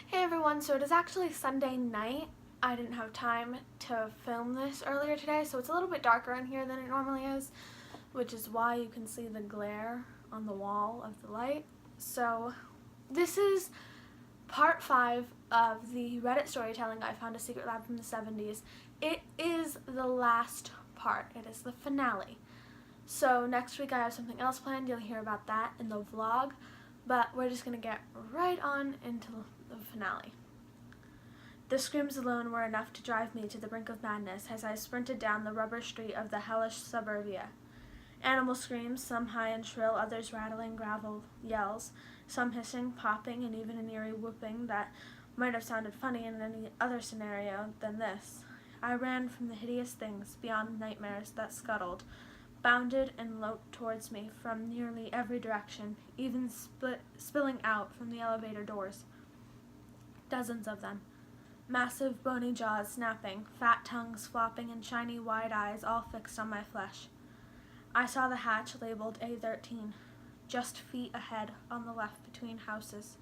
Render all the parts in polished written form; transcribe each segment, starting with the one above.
Hey everyone, so it is actually Sunday night. I didn't have time to film this earlier today, so it's a little bit darker in here than it normally is, which is why you can see the glare on the wall of the light. So this is part 5 of the Reddit storytelling I Found a Secret Lab from the 70s. It is the last part. It is the finale. So next week I have something else planned. You'll hear about that in the vlog, but we're just going to get right on into the finale. The screams alone were enough to drive me to the brink of madness as I sprinted down the rubber street of the hellish suburbia. Animal screams, some high and shrill, others rattling gravel yells, some hissing, popping, and even an eerie whooping that might have sounded funny in any other scenario than this. I ran from the hideous things beyond nightmares that scuttled, bounded and loped towards me from nearly every direction, even spilling out from the elevator doors. Dozens of them. Massive bony jaws snapping, fat tongues flopping, and shiny wide eyes all fixed on my flesh. I saw the hatch labeled A13, just feet ahead on the left between houses.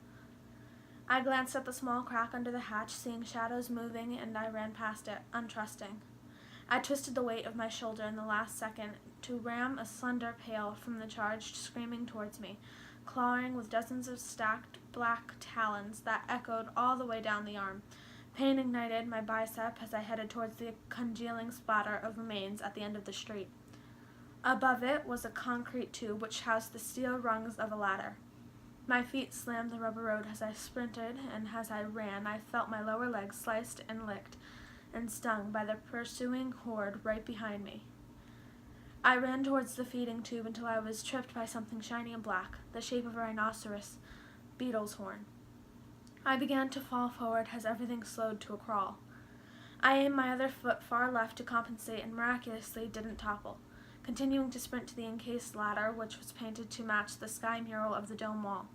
I glanced at the small crack under the hatch, seeing shadows moving, and I ran past it, untrusting. I twisted the weight of my shoulder in the last second to ram a slender pail from the charged, screaming towards me, clawing with dozens of stacked black talons that echoed all the way down the arm. Pain ignited my bicep as I headed towards the congealing splatter of remains at the end of the street. Above it was a concrete tube which housed the steel rungs of a ladder. My feet slammed the rubber road as I sprinted, and as I ran, I felt my lower legs sliced and licked and stung by the pursuing horde right behind me. I ran towards the feeding tube until I was tripped by something shiny and black, the shape of a rhinoceros beetle's horn. I began to fall forward as everything slowed to a crawl. I aimed my other foot far left to compensate and miraculously didn't topple, continuing to sprint to the encased ladder, which was painted to match the sky mural of the dome wall.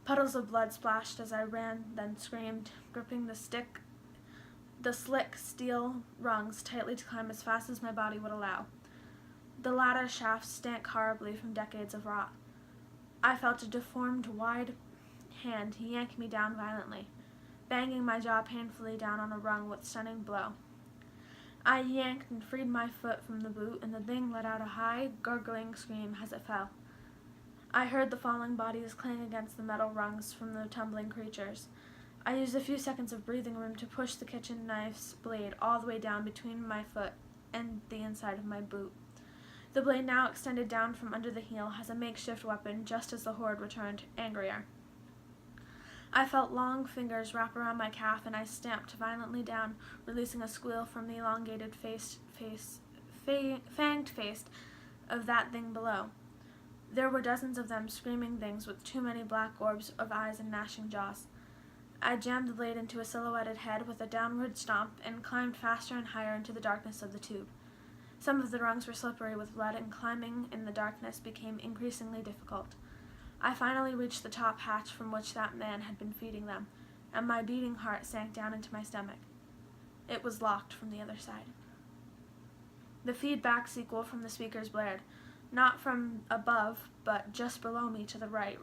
Puddles of blood splashed as I ran, then screamed, gripping the slick steel rungs tightly to climb as fast as my body would allow. The ladder shaft stank horribly from decades of rot. I felt a deformed, wide hand yank me down violently, banging my jaw painfully down on a rung with stunning blow. I yanked and freed my foot from the boot, and the thing let out a high, gurgling scream as it fell. I heard the falling bodies clang against the metal rungs from the tumbling creatures. I used a few seconds of breathing room to push the kitchen knife's blade all the way down between my foot and the inside of my boot. The blade now extended down from under the heel as a makeshift weapon just as the horde returned, angrier. I felt long fingers wrap around my calf, and I stamped violently down, releasing a squeal from the elongated fanged face of that thing below. There were dozens of them, screaming things with too many black orbs of eyes and gnashing jaws. I jammed the blade into a silhouetted head with a downward stomp and climbed faster and higher into the darkness of the tube. Some of the rungs were slippery with blood, and climbing in the darkness became increasingly difficult. I finally reached the top hatch from which that man had been feeding them, and my beating heart sank down into my stomach. It was locked from the other side. The feedback sequel from the speakers blared, not from above, but just below me to the right,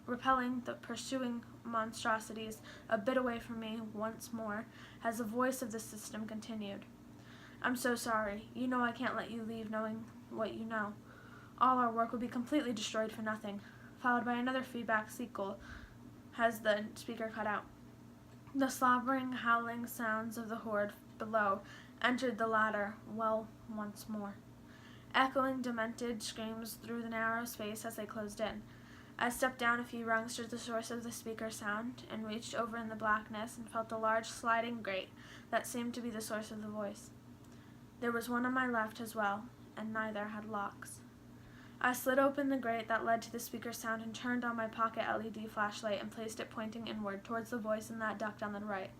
repelling the pursuing monstrosities a bit away from me once more as the voice of the system continued. "I'm so sorry. You know I can't let you leave knowing what you know. All our work will be completely destroyed for nothing," followed by another feedback sequel as the speaker cut out. The slobbering, howling sounds of the horde below entered the ladder well once more, echoing demented screams through the narrow space as they closed in. I stepped down a few rungs to the source of the speaker sound and reached over in the blackness and felt a large sliding grate that seemed to be the source of the voice. There was one on my left as well, and neither had locks. I slid open the grate that led to the speaker sound and turned on my pocket LED flashlight and placed it pointing inward towards the voice in that duct on the right.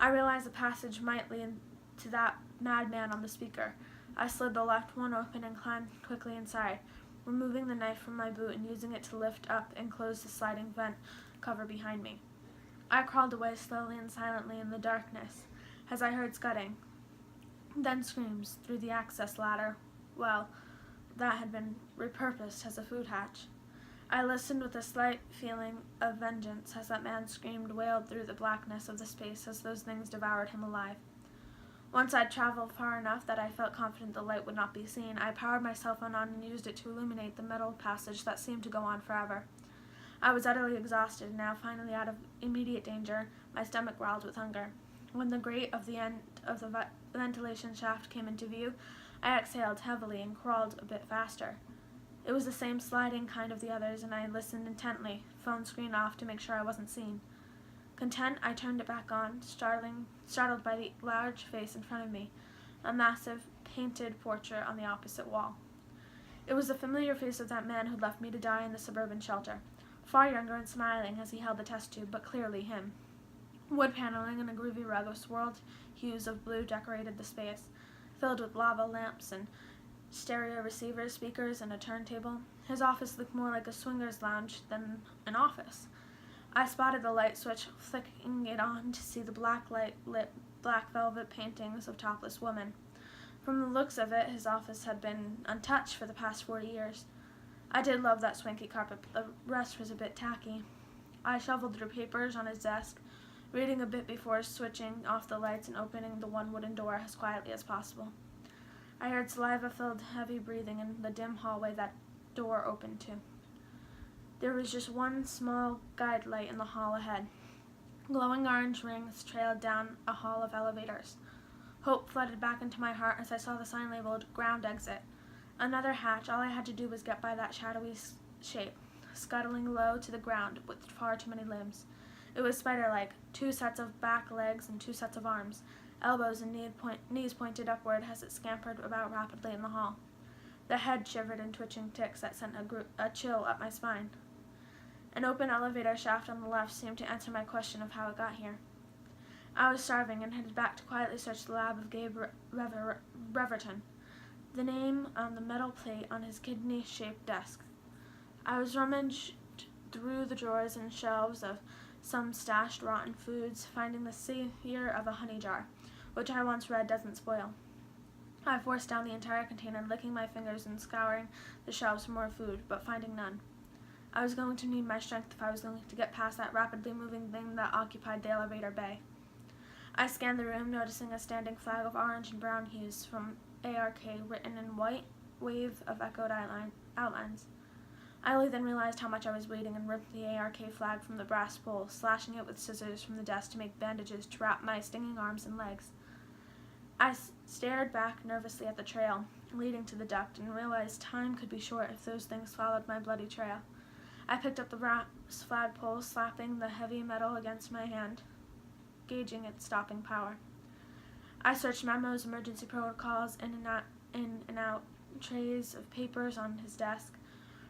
I realized the passage might lead to that madman on the speaker. I slid the left one open and climbed quickly inside, removing the knife from my boot and using it to lift up and close the sliding vent cover behind me. I crawled away slowly and silently in the darkness as I heard scudding, then screams through the access ladder. Well, that had been repurposed as a food hatch. I listened with a slight feeling of vengeance as that man screamed, wailed through the blackness of the space as those things devoured him alive. Once I'd traveled far enough that I felt confident the light would not be seen, I powered my cell phone on and used it to illuminate the metal passage that seemed to go on forever. I was utterly exhausted, and now finally out of immediate danger, my stomach growled with hunger. When the grate of the end of the ventilation shaft came into view, I exhaled heavily and crawled a bit faster. It was the same sliding kind of the others, and I listened intently, phone screen off to make sure I wasn't seen. Content, I turned it back on, startled by the large face in front of me, a massive, painted portrait on the opposite wall. It was the familiar face of that man who'd left me to die in the suburban shelter, far younger and smiling as he held the test tube, but clearly him. Wood paneling and a groovy rug of swirled hues of blue decorated the space, filled with lava lamps and stereo receivers, speakers, and a turntable. His office looked more like a swinger's lounge than an office. I spotted the light switch, flicking it on to see the black light-lit black velvet paintings of topless women. From the looks of it, his office had been untouched for the past 40 years. I did love that swanky carpet, but the rest was a bit tacky. I shuffled through papers on his desk, reading a bit before switching off the lights and opening the one wooden door as quietly as possible. I heard saliva-filled heavy breathing in the dim hallway that door opened to. There was just one small guide light in the hall ahead. Glowing orange rings trailed down a hall of elevators. Hope flooded back into my heart as I saw the sign labeled Ground Exit. Another hatch. All I had to do was get by that shadowy shape, scuttling low to the ground with far too many limbs. It was spider-like, 2 sets of back legs and 2 sets of arms, elbows and knees pointed upward as it scampered about rapidly in the hall. The head shivered in twitching ticks that sent a chill up my spine. An open elevator shaft on the left seemed to answer my question of how it got here. I was starving and headed back to quietly search the lab of Gabe Reverton, the name on the metal plate on his kidney-shaped desk. I was rummaged through the drawers and shelves of some stashed rotten foods, finding the savior of a honey jar, which I once read doesn't spoil. I forced down the entire container, licking my fingers and scouring the shelves for more food, but finding none. I was going to need my strength if I was going to get past that rapidly moving thing that occupied the elevator bay. I scanned the room, noticing a standing flag of orange and brown hues from ARK written in white wave of echoed outlines. I only then realized how much I was waiting and ripped the ARK flag from the brass pole, slashing it with scissors from the desk to make bandages to wrap my stinging arms and legs. I stared back nervously at the trail leading to the duct and realized time could be short if those things followed my bloody trail. I picked up the brass flagpole, slapping the heavy metal against my hand, gauging its stopping power. I searched memos, emergency protocols, in and out trays of papers on his desk,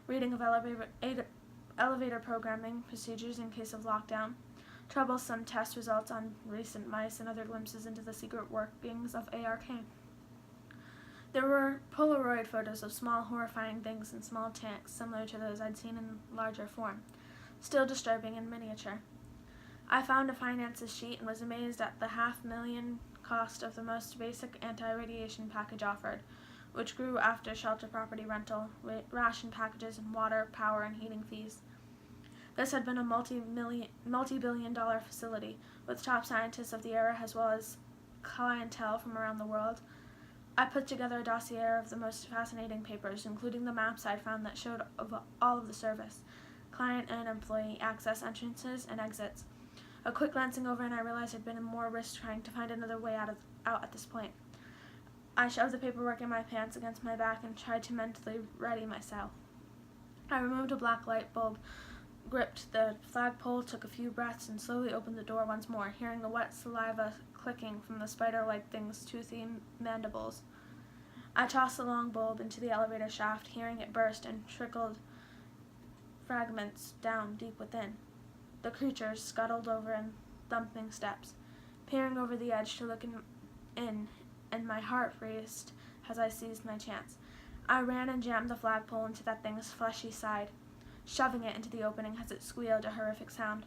reading of elevator programming procedures in case of lockdown, troublesome test results on recent mice, and other glimpses into the secret workings of ARK. There were Polaroid photos of small, horrifying things in small tanks, similar to those I'd seen in larger form, still disturbing in miniature. I found a finances sheet and was amazed at the $500,000 cost of the most basic anti-radiation package offered, which grew after shelter property rental, ration packages, and water, power, and heating fees. This had been a multi-billion-dollar facility, with top scientists of the era as well as clientele from around the world. I put together a dossier of the most fascinating papers, including the maps I'd found that showed all of the service, client and employee access entrances and exits. A quick glancing over and I realized I'd been in more risk trying to find another way out at this point. I shoved the paperwork in my pants against my back and tried to mentally ready myself. I removed a black light bulb, gripped the flagpole, took a few breaths, and slowly opened the door once more, hearing the wet saliva clicking from the spider-like thing's toothy mandibles. I tossed the long bulb into the elevator shaft, hearing it burst and trickled fragments down deep within. The creatures scuttled over in thumping steps, peering over the edge to look in, and my heart raced as I seized my chance. I ran and jammed the flagpole into that thing's fleshy side, shoving it into the opening as it squealed a horrific sound.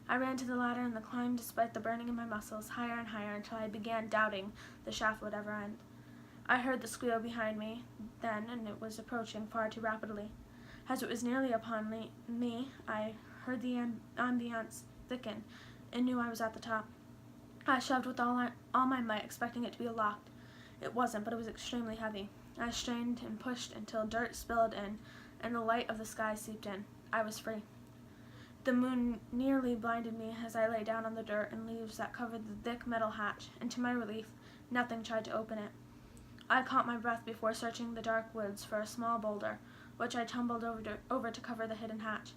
I ran to the ladder and the climb despite the burning in my muscles, higher and higher until I began doubting the shaft would ever end. I heard the squeal behind me then, and it was approaching far too rapidly. As it was nearly upon me, I heard the ambience thicken and knew I was at the top. I shoved with all my might, expecting it to be locked. It wasn't, but it was extremely heavy. I strained and pushed until dirt spilled in and the light of the sky seeped in. I was free. The moon nearly blinded me as I lay down on the dirt and leaves that covered the thick metal hatch, and to my relief, nothing tried to open it. I caught my breath before searching the dark woods for a small boulder, which I tumbled over to cover the hidden hatch.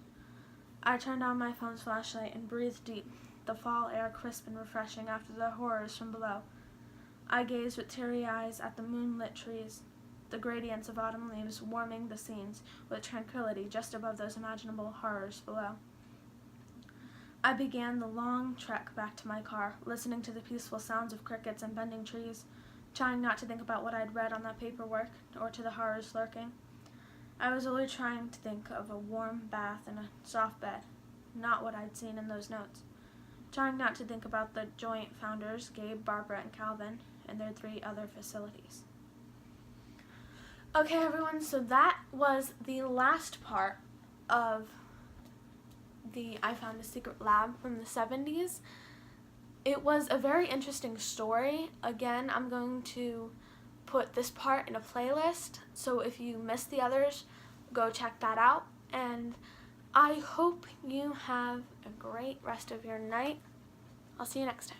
I turned on my phone's flashlight and breathed deep, the fall air crisp and refreshing after the horrors from below. I gazed with teary eyes at the moonlit trees, the gradients of autumn leaves warming the scenes with tranquility just above those imaginable horrors below. I began the long trek back to my car, listening to the peaceful sounds of crickets and bending trees, trying not to think about what I'd read on that paperwork or to the horrors lurking. I was only trying to think of a warm bath and a soft bed, not what I'd seen in those notes. Trying not to think about the joint founders, Gabe, Barbara, and Calvin, and their 3 other facilities. Okay, everyone, so that was the last part of the I Found a Secret Lab from the 70s. It was a very interesting story. Again, I'm going to put this part in a playlist, so if you missed the others, go check that out. And I hope you have a great rest of your night. I'll see you next time.